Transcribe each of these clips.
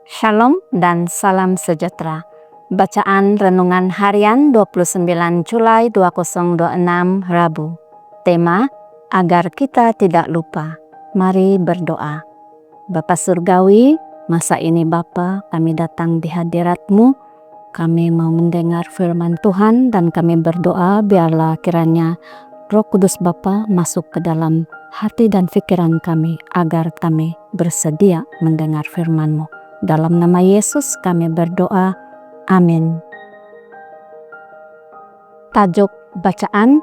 Shalom dan salam sejahtera. Bacaan Renungan Harian 29 Julai 2026 Rabu. Tema, agar kita tidak lupa. Mari berdoa. Bapa Surgawi, masa ini Bapa, kami datang di hadirat-Mu. Kami mau mendengar firman Tuhan dan kami berdoa biarlah kiranya Roh Kudus Bapa masuk ke dalam hati dan pikiran kami agar kami bersedia mendengar firman-Mu. Dalam nama Yesus kami berdoa. Amin. Tajuk bacaan,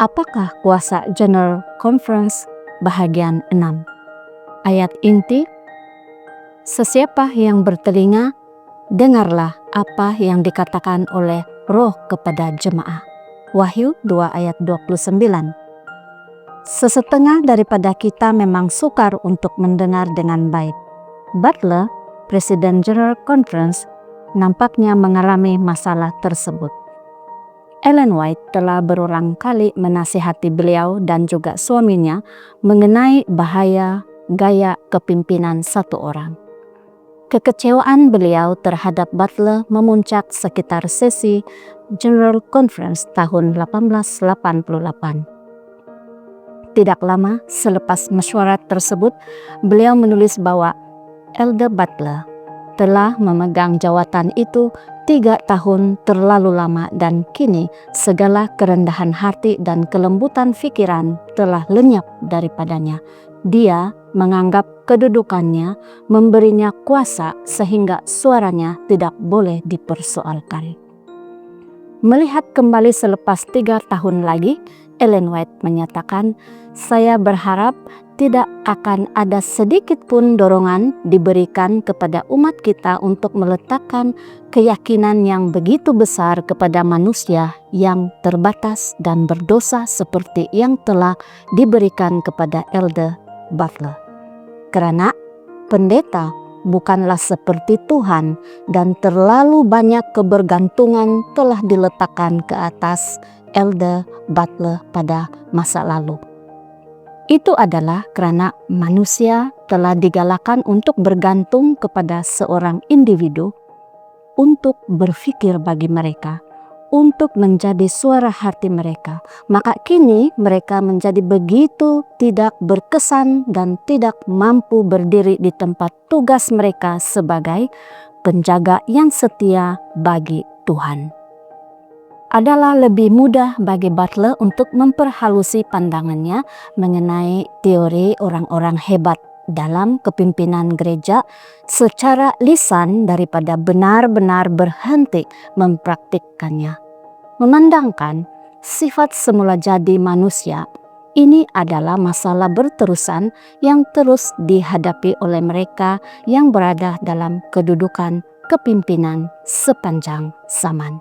apakah kuasa General Conference bahagian 6. Ayat inti, sesiapa yang bertelinga, dengarlah apa yang dikatakan oleh Roh kepada jemaah. Wahyu 2 ayat 29. Sesetengah daripada kita memang sukar untuk mendengar dengan baik. Butler, Presiden General Conference, nampaknya mengalami masalah tersebut. Ellen White telah berulang kali menasihati beliau dan juga suaminya mengenai bahaya gaya kepimpinan satu orang. Kekecewaan beliau terhadap Butler memuncak sekitar sesi General Conference tahun 1888. Tidak lama selepas mesyuarat tersebut, beliau menulis bahwa Elder Butler telah memegang jawatan itu 3 tahun terlalu lama dan kini segala kerendahan hati dan kelembutan pikiran telah lenyap daripadanya. Dia menganggap kedudukannya memberinya kuasa sehingga suaranya tidak boleh dipersoalkan. Melihat kembali selepas 3 tahun lagi, Ellen White menyatakan, saya berharap tidak akan ada sedikit pun dorongan diberikan kepada umat kita untuk meletakkan keyakinan yang begitu besar kepada manusia yang terbatas dan berdosa seperti yang telah diberikan kepada Elder Butler. Karena pendeta bukanlah seperti Tuhan dan terlalu banyak kebergantungan telah diletakkan ke atas Elder Butler pada masa lalu. Itu adalah karena manusia telah digalakan untuk bergantung kepada seorang individu untuk berpikir bagi mereka, untuk menjadi suara hati mereka. Maka kini mereka menjadi begitu tidak berkesan dan tidak mampu berdiri di tempat tugas mereka sebagai penjaga yang setia bagi Tuhan. Adalah lebih mudah bagi Butler untuk memperhalusi pandangannya mengenai teori orang-orang hebat dalam kepimpinan gereja secara lisan daripada benar-benar berhenti mempraktikkannya. Memandangkan sifat semula jadi manusia, ini adalah masalah berterusan yang terus dihadapi oleh mereka yang berada dalam kedudukan kepimpinan sepanjang zaman.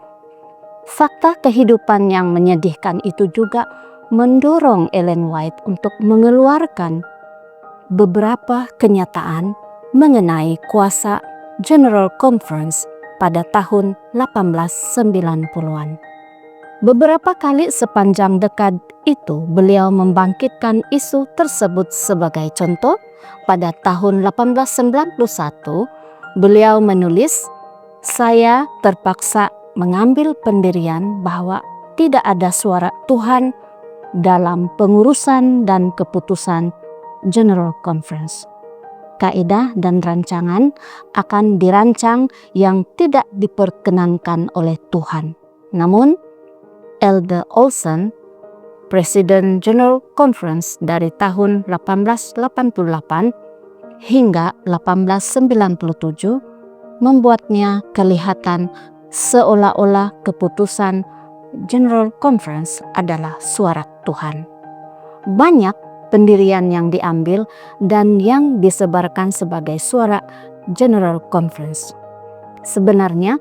Fakta kehidupan yang menyedihkan itu juga mendorong Ellen White untuk mengeluarkan beberapa kenyataan mengenai kuasa General Conference pada tahun 1890-an. Beberapa kali sepanjang dekade itu beliau membangkitkan isu tersebut sebagai contoh. Pada tahun 1891 beliau menulis, saya terpaksa mengambil pendirian bahwa tidak ada suara Tuhan dalam pengurusan dan keputusan General Conference. Kaidah dan rancangan akan dirancang yang tidak diperkenankan oleh Tuhan. Namun, Elder Olson, Presiden General Conference dari tahun 1888 hingga 1897, membuatnya kelihatan seolah-olah keputusan General Conference adalah suara Tuhan. Banyak pendirian yang diambil dan yang disebarkan sebagai suara General Conference sebenarnya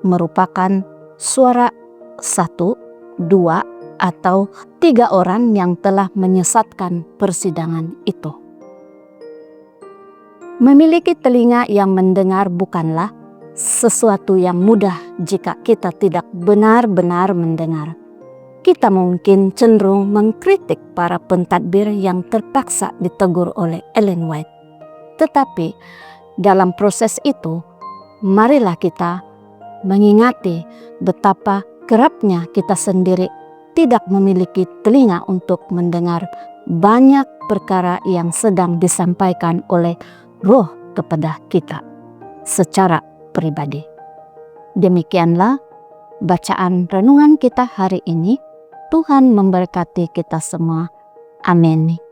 merupakan suara 1, 2, atau 3 orang yang telah menyesatkan persidangan itu. Memiliki telinga yang mendengar bukanlah sesuatu yang mudah jika kita tidak benar-benar mendengar. Kita mungkin cenderung mengkritik para pentadbir yang terpaksa ditegur oleh Ellen White. Tetapi Dalam proses itu, marilah kita mengingati betapa kerapnya kita sendiri tidak memiliki telinga untuk mendengar banyak perkara yang sedang disampaikan oleh Roh kepada kita secara pribadi. Demikianlah bacaan renungan kita hari ini. Tuhan memberkati kita semua. Amin.